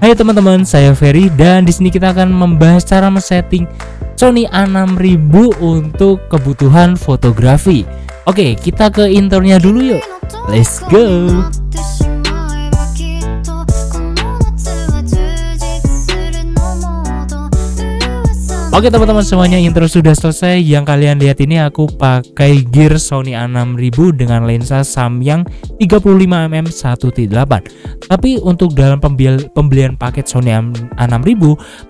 Hai teman-teman, saya Ferry dan di sini kita akan membahas cara men-setting Sony A6000 untuk kebutuhan fotografi. Oke, kita ke intronya dulu yuk. Let's go. Oke teman-teman semuanya, intro sudah selesai. Yang kalian lihat ini aku pakai gear Sony A6000 dengan lensa Samyang 35mm 1.8. Tapi untuk dalam pembelian paket Sony A6000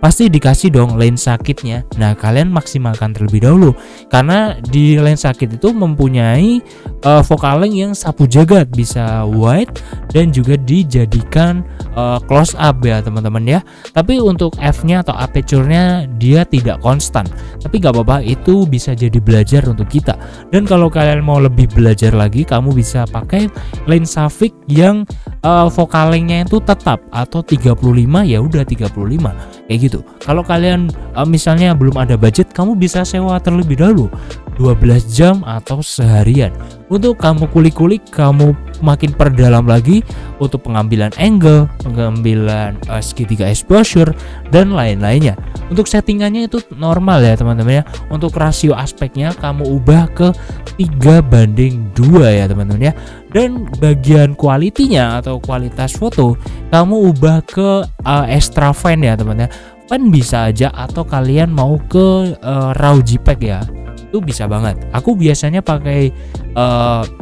pasti dikasih dong lensa kitnya. Nah kalian maksimalkan terlebih dahulu karena di lensa kit itu mempunyai focal length yang sapu jagat, bisa wide dan juga dijadikan close up ya teman-teman ya. Tapi untuk f-nya atau aperture-nya dia tidak konstan, tapi gak apa-apa, itu bisa jadi belajar untuk kita. Dan kalau kalian mau lebih belajar lagi, kamu bisa pakai lensa fix yang focal length-nya itu tetap atau 35, ya udah 35 kayak gitu. Kalau kalian misalnya belum ada budget, kamu bisa sewa terlebih dahulu 12 jam atau seharian untuk kamu kulik-kulik, kamu makin perdalam lagi untuk pengambilan angle, pengambilan segitiga exposure dan lain-lainnya. Untuk settingannya itu normal ya teman-teman ya. Untuk rasio aspeknya kamu ubah ke 3:2 ya teman-teman ya. Dan bagian kualitinya atau kualitas foto kamu ubah ke extra fine ya teman-teman ya. Fine bisa aja atau kalian mau ke raw JPEG ya, itu bisa banget. Aku biasanya pakai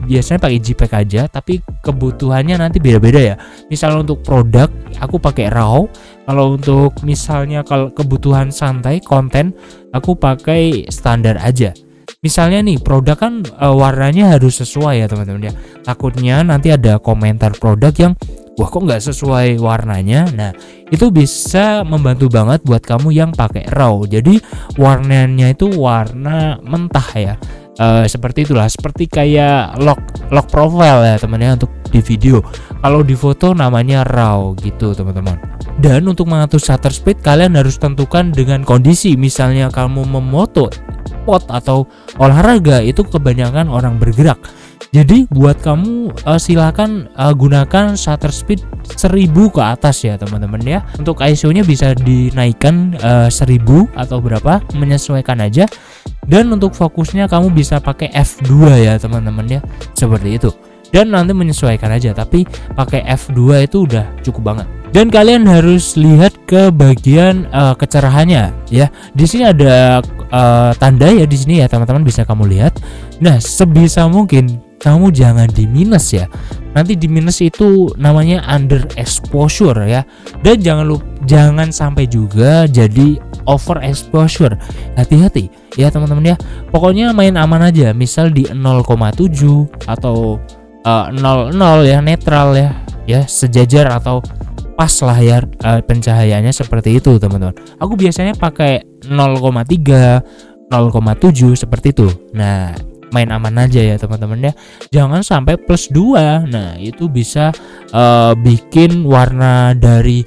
JPEG aja, tapi kebutuhannya nanti beda-beda ya. Misal untuk produk aku pakai RAW, kalau untuk misalnya kalau kebutuhan santai konten aku pakai standar aja. Misalnya nih produk kan warnanya harus sesuai ya teman-teman ya. Takutnya nanti ada komentar produk yang wah kok nggak sesuai warnanya. Nah itu bisa membantu banget buat kamu yang pakai RAW. Jadi warnanya itu warna mentah ya. Seperti itulah, seperti kayak lock profile ya teman ya untuk di video. Kalau di foto namanya RAW gitu teman-teman. Dan untuk mengatur shutter speed kalian harus tentukan dengan kondisi. Misalnya kamu memoto sport atau olahraga, itu kebanyakan orang bergerak. Jadi buat kamu silakan gunakan shutter speed 1000 ke atas ya teman-teman ya. Untuk ISO nya bisa dinaikkan 1000 atau berapa, menyesuaikan aja. Dan untuk fokusnya kamu bisa pakai f2 ya teman-teman ya, seperti itu. Dan nanti menyesuaikan aja, tapi pakai f2 itu udah cukup banget. Dan kalian harus lihat ke bagian kecerahannya ya. Di sini ada tanda ya di sini ya teman-teman, bisa kamu lihat. Nah sebisa mungkin kamu jangan di minus ya. Nanti di minus itu namanya under exposure ya. Dan jangan sampai juga jadi over exposure. Hati-hati ya teman-teman ya. Pokoknya main aman aja. Misal di 0,7 atau 00 ya, netral ya. Ya sejajar atau pas lah ya pencahayaannya, seperti itu teman-teman. Aku biasanya pakai 0,3, 0,7 seperti itu. Nah main aman aja ya teman-teman ya, jangan sampai +2. Nah itu bisa bikin warna dari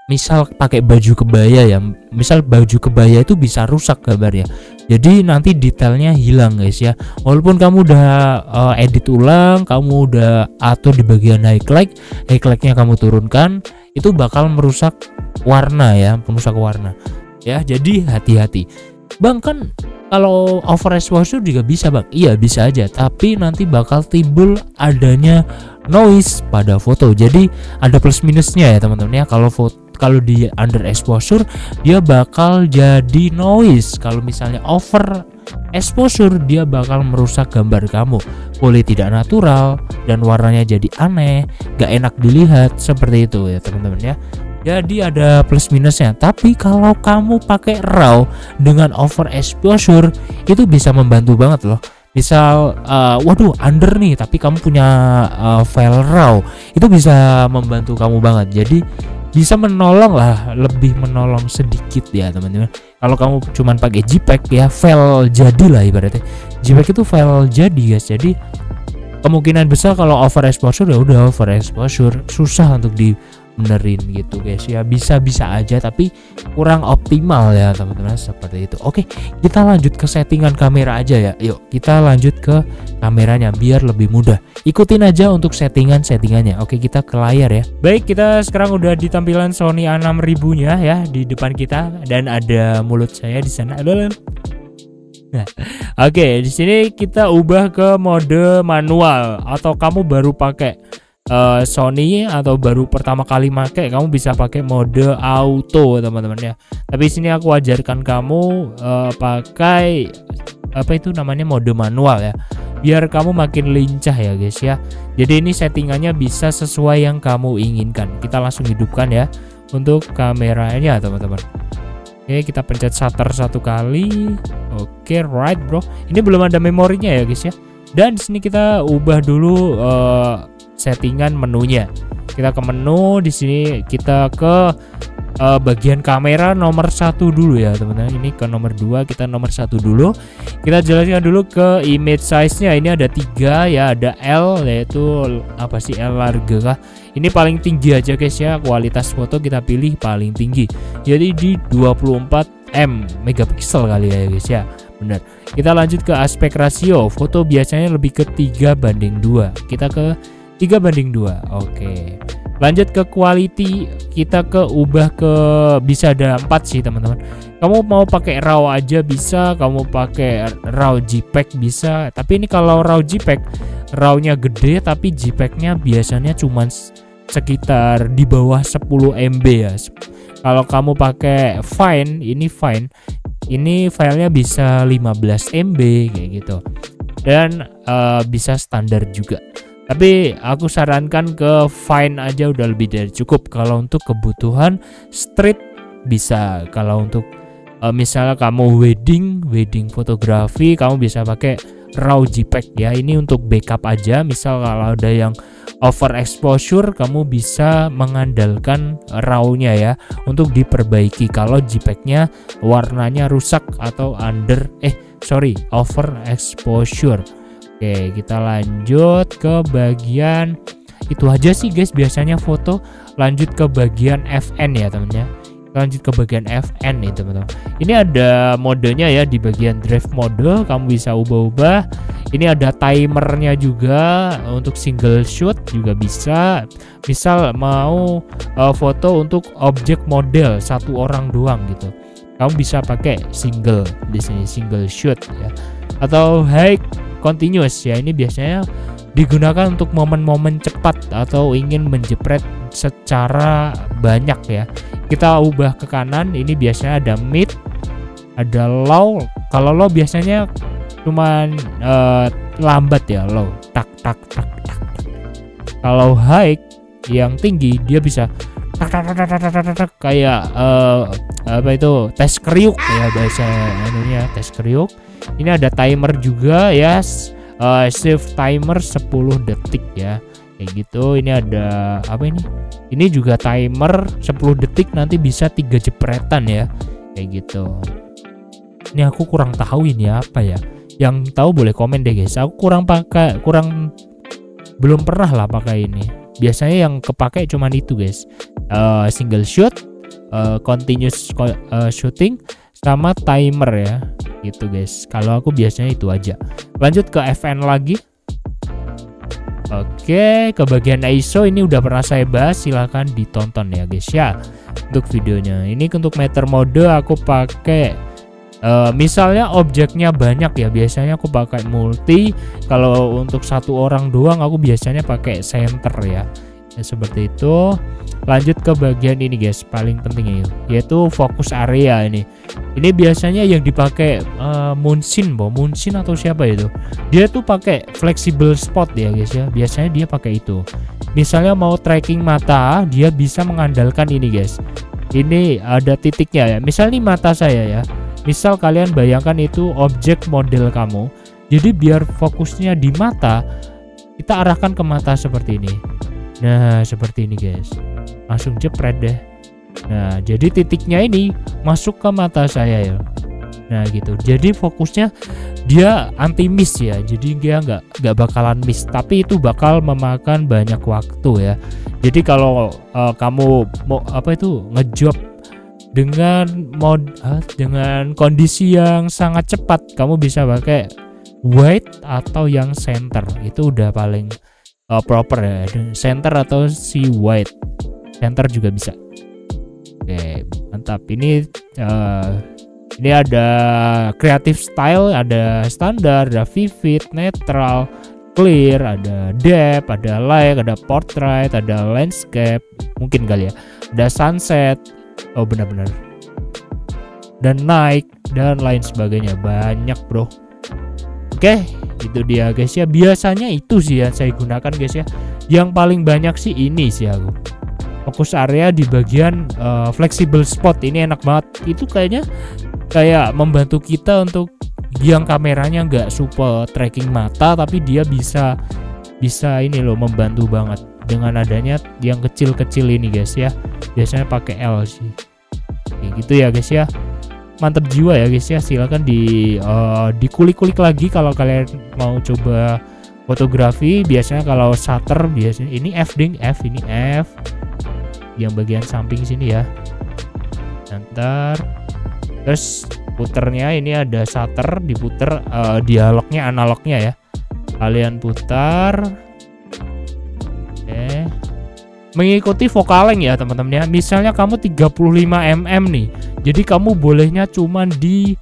misal pakai baju kebaya ya, misal baju kebaya itu bisa rusak gambarnya, jadi nanti detailnya hilang guys ya. Walaupun kamu udah edit ulang, kamu udah atur di bagian highlightnya kamu turunkan, itu bakal merusak warna ya, ya. Jadi hati-hati bang. Kan kalau overexposure juga bisa bang, iya bisa aja, tapi nanti bakal timbul adanya noise pada foto. Jadi ada plus minusnya ya teman-teman ya. Kalau di under exposure dia bakal jadi noise. Kalau misalnya over exposure dia bakal merusak gambar kamu, boleh tidak natural dan warnanya jadi aneh, gak enak dilihat, seperti itu ya teman-teman ya. Jadi ada plus minusnya. Tapi kalau kamu pakai RAW dengan over exposure itu bisa membantu banget loh. Misal waduh under nih, tapi kamu punya file RAW, itu bisa membantu kamu banget. Jadi bisa menolong lah, lebih menolong sedikit ya teman-teman. Kalau kamu cuman pakai JPEG ya, file jadi lah ibaratnya. JPEG itu file jadi guys. Jadi kemungkinan besar kalau overexposure ya udah overexposure, susah untuk di benerin gitu guys ya. Bisa-bisa aja tapi kurang optimal ya teman-teman, seperti itu. Oke, kita lanjut ke settingan kamera aja ya. Yuk kita lanjut ke kameranya biar lebih mudah. Ikutin aja untuk settingannya. Oke, kita ke layar ya. Baik, kita sekarang udah di tampilan Sony A6000-nya ya di depan kita, dan ada mulut saya di sana. Nah, oke, di sini kita ubah ke mode manual, atau kamu baru pakai Sony atau baru pertama kali pakai, kamu bisa pakai mode auto teman-teman ya. Tapi sini aku ajarkan kamu pakai apa itu namanya, mode manual ya, biar kamu makin lincah ya guys ya. Jadi ini settingannya bisa sesuai yang kamu inginkan. Kita langsung hidupkan ya untuk kameranya teman-teman. Oke, kita pencet shutter 1 kali. Oke, right bro. Ini belum ada memorinya ya guys ya. Dan di sini kita ubah dulu settingan menunya. Kita ke menu, di sini kita ke bagian kamera nomor 1 dulu ya teman-teman. Ini ke nomor 2, kita nomor 1 dulu. Kita jelaskan dulu ke image size-nya. Ini ada 3 ya, ada L, yaitu apa sih, L large kah? Ini paling tinggi aja guys ya. Kualitas foto kita pilih paling tinggi. Jadi di 24 megapiksel kali ya guys ya. Benar. Kita lanjut ke aspek rasio. Foto biasanya lebih ke 3:2. Kita ke 3:2. Oke. Lanjut ke quality, kita ke ubah ke, bisa ada 4 sih teman-teman. Kamu mau pakai RAW aja bisa, kamu pakai RAW JPEG bisa. Tapi ini kalau RAW JPEG, RAW-nya gede tapi JPEG-nya biasanya cuman sekitar di bawah 10 MB ya. Kalau kamu pakai Fine, ini filenya bisa 15 MB kayak gitu. Dan bisa standar juga. Tapi aku sarankan ke Fine aja, udah lebih dari cukup. Kalau untuk kebutuhan street bisa. Kalau untuk misalnya kamu wedding fotografi, kamu bisa pakai RAW JPEG ya. Ini untuk backup aja. Misal kalau ada yang overexposure, kamu bisa mengandalkan RAW-nya ya untuk diperbaiki kalau JPEG-nya warnanya rusak atau overexposure. Oke, kita lanjut ke bagian itu aja sih guys biasanya foto. Lanjut ke bagian FN ya temennya. Lanjut ke bagian FN nih teman-teman. Ini ada modenya ya, di bagian drive mode kamu bisa ubah-ubah. Ini ada timernya juga, untuk single shot juga bisa. Misal mau foto untuk objek model 1 orang doang gitu, kamu bisa pakai single di sini, single shot ya. Atau high continuous ya, ini biasanya digunakan untuk momen-momen cepat atau ingin menjepret secara banyak ya. Kita ubah ke kanan, ini biasanya ada mid, ada low. Kalau low biasanya cuman lambat ya, low tak tak tak tak. Kalau high yang tinggi dia bisa tak tak tak tak tak tak, kayak apa itu, tes kriuk ya bahasa anunya, tes kriuk. Ini ada timer juga ya, save timer 10 detik ya kayak gitu. Ini ada apa ini? Ini juga timer 10 detik, nanti bisa 3 jepretan ya kayak gitu. Ini aku kurang tahu ini apa ya. Yang tahu boleh komen deh guys. Aku belum pernah lah pakai ini. Biasanya yang kepakai cuman itu guys. Single shot, continuous shooting, sama timer ya gitu guys. Kalau aku biasanya itu aja. Lanjut ke FN lagi. Oke, ke bagian ISO ini udah pernah saya bahas, silahkan ditonton ya guys ya untuk videonya. Ini untuk meter mode aku pakai misalnya objeknya banyak ya, biasanya aku pakai multi. Kalau untuk 1 orang doang aku biasanya pakai center ya seperti itu. Lanjut ke bagian ini guys, paling penting yaitu fokus area. Ini biasanya yang dipakai Munsin atau siapa itu, dia tuh pakai flexible spot ya guys ya. Biasanya dia pakai itu. Misalnya mau tracking mata, dia bisa mengandalkan ini guys. Ini ada titiknya ya. Misal nih mata saya ya. Misal kalian bayangkan itu objek model kamu. Jadi biar fokusnya di mata, kita arahkan ke mata seperti ini. Nah, seperti ini guys. Langsung jepret deh. Nah, jadi titiknya ini masuk ke mata saya ya. Nah, gitu. Jadi fokusnya dia anti miss ya, jadi dia nggak bakalan miss, tapi itu bakal memakan banyak waktu ya. Jadi kalau kamu mau ngejob dengan kondisi yang sangat cepat, kamu bisa pakai wide atau yang center, itu udah paling proper ya. Center atau si wide, center juga bisa. Oke, mantap. Ini ada creative style, ada standar, ada vivid, netral, clear, ada depth, ada light, ada portrait, ada landscape, mungkin kali ya, ada sunset, oh benar-benar, dan night dan lain sebagainya, banyak bro. Oke, itu dia guys ya. Biasanya itu sih yang saya gunakan guys ya. Yang paling banyak sih ini sih aku. Fokus area di bagian flexible spot ini enak banget. Itu kayak membantu kita untuk yang kameranya nggak super tracking mata, tapi dia bisa ini loh, membantu banget dengan adanya yang kecil-kecil ini guys ya. Biasanya pakai L sih. Kayak gitu ya guys ya. Mantap jiwa ya guys ya. Silakan dikulik-kulik lagi kalau kalian mau coba fotografi. Biasanya kalau shutter biasanya ini F ding, ini F yang bagian samping sini ya. Ntar terus puternya ini ada shutter, diputer, dialognya analognya ya, kalian putar. Oke, mengikuti vokaleng ya teman-teman ya. Misalnya kamu 35 mm nih, jadi kamu bolehnya cuman di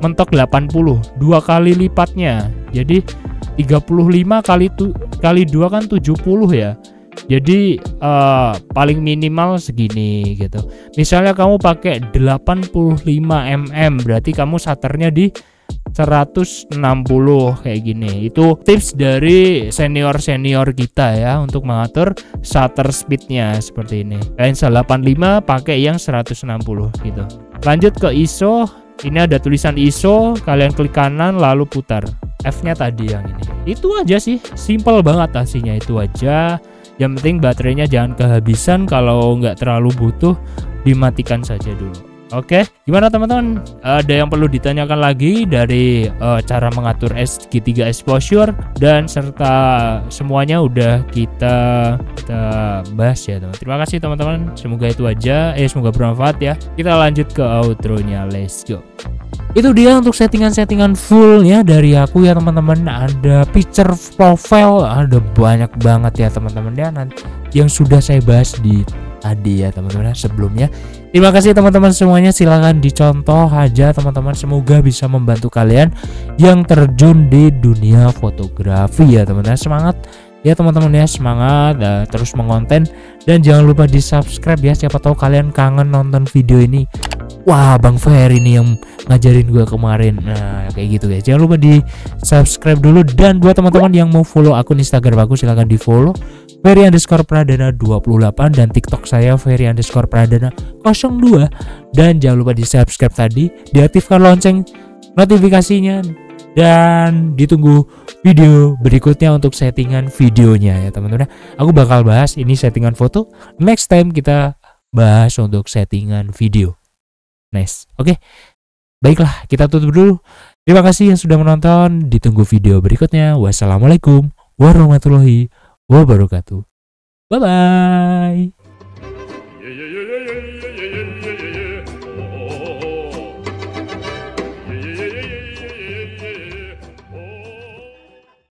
mentok 80, 2 kali lipatnya. Jadi 35 kali 2 kan 70 ya. Jadi paling minimal segini gitu. Misalnya kamu pakai 85 mm, berarti kamu shutternya di 160 kayak gini. Itu tips dari senior kita ya untuk mengatur shutter speednya seperti ini. Kalian 85 pakai yang 160 gitu. Lanjut ke ISO. Ini ada tulisan ISO, kalian klik kanan lalu putar. F-nya tadi yang ini. Itu aja sih, simple banget hasilnya, itu aja. Yang penting baterainya jangan kehabisan. Kalau nggak terlalu butuh, dimatikan saja dulu. Oke, gimana teman-teman? Ada yang perlu ditanyakan lagi dari cara mengatur G3 exposure dan serta semuanya udah kita bahas ya teman. Terima kasih teman-teman. Semoga itu aja. Semoga bermanfaat ya. Kita lanjut ke outro-nya. Let's go. Itu dia untuk settingan-settingan full ya dari aku ya teman-teman. Ada picture profile, ada banyak banget ya teman-teman ya, nanti yang sudah saya bahas di tadi ya teman-teman sebelumnya. Terima kasih teman-teman semuanya, silahkan dicontoh aja teman-teman. Semoga bisa membantu kalian yang terjun di dunia fotografi ya teman-teman. Semangat ya teman-teman ya, semangat terus mengonten, dan jangan lupa di subscribe ya. Siapa tahu kalian kangen nonton video ini. Wah, Bang Ferry ini yang ngajarin gue kemarin. Nah, kayak gitu guys. Jangan lupa di subscribe dulu. Dan buat teman-teman yang mau follow akun Instagram aku, silahkan di follow Ferry_Pradana 28, dan TikTok saya Ferry_Pradana 02. Dan jangan lupa di subscribe tadi, diaktifkan lonceng notifikasinya, dan ditunggu video berikutnya untuk settingan videonya ya teman-teman. Aku bakal bahas ini settingan foto, next time kita bahas untuk settingan video. Nice. Oke. Baiklah, kita tutup dulu. Terima kasih yang sudah menonton. Ditunggu video berikutnya. Wassalamualaikum warahmatullahi wabarakatuh. Bye bye.